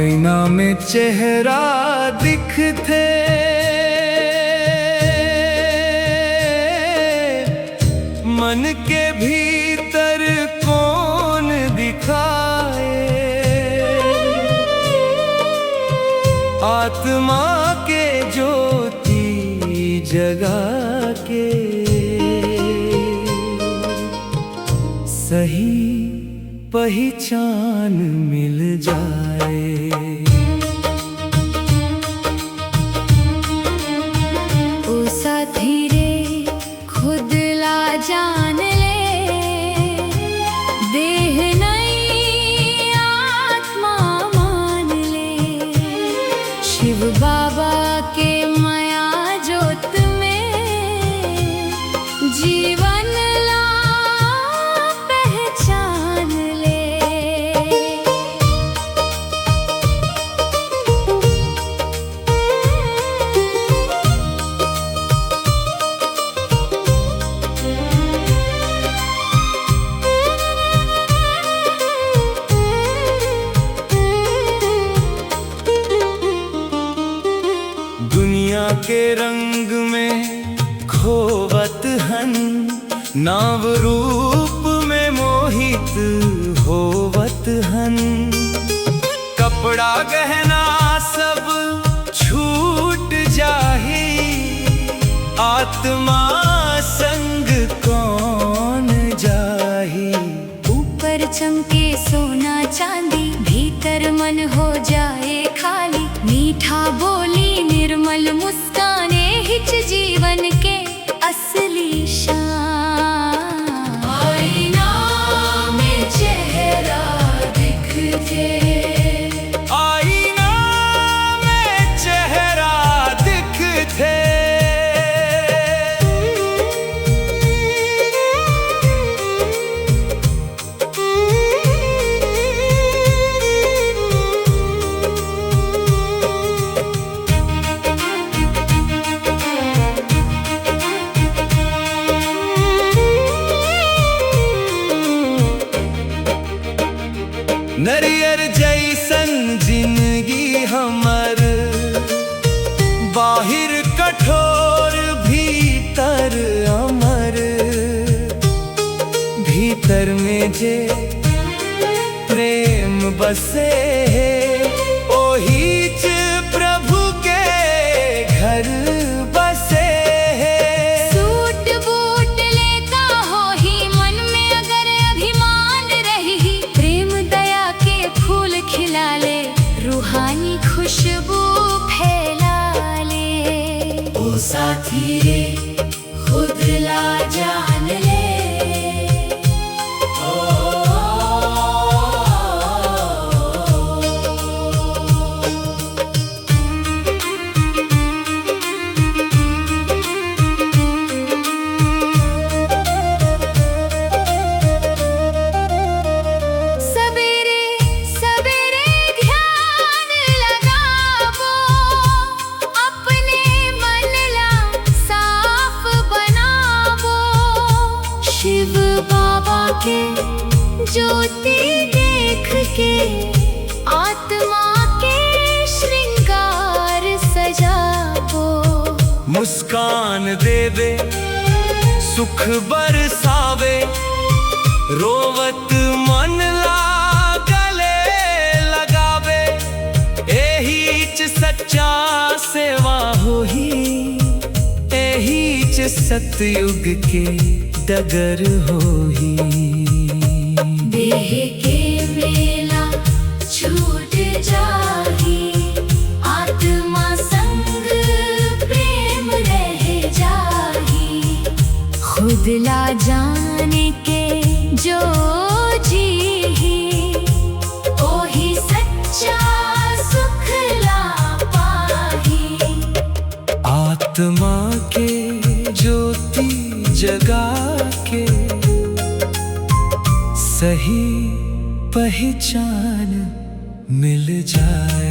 आईना में चेहरा दिखते, मन के भीतर कौन दिखाए। आत्मा के ज्योति जगा के सही पहचान मिल जाए। ओ साथी रे खुद ला जान ले, देह नहीं आत्मा मान ले। शिव बाबा के माया ज्योत में जीवन ला पहचान ले। दुनिया के रंग में खोवत हन, नाव रूप में मोहित होवत हन। कपड़ा गहना सब छूट जाही, आत्मा संग कौन जाही। ऊपर चमके सोना चांदी, भीतर मन हो जाए खाली। मीठा बोली निर्मल मुस्काने, हिच जीवन के असली शान। आईना में चेहरा दिखते, आईना में चेहरा दिखते। नरियर जैसन जिंदगी हमर, बाहिर कठोर भीतर अमर। भीतर में जे प्रेम बसे, ओहीच प्रभु के घर बसे। सूट बूट लेता हो ही मन में अगर अभिमान रही। प्रेम दया के फूल खिला ले, रूहानी खुशबू फैला ले। ओ साथी रे खुद ला जान ले। शिव बाबा के ज्योति देख के आत्मा के श्रृंगार सजाबो। मुस्कान देवे सुख बरसावे, रोवत मन ला गले लगावे। एहीच सच्चा सेवा होही, एहीच सतयुग के डगर होही। देह के मेला छूट जाही, आत्मा संग प्रेम रह जाही। खुद ला जाने के जो जीही, ओही सच्चा सुख ला पाही। आत्मा के ज्योति जगा के सही पहचान मिल जाए।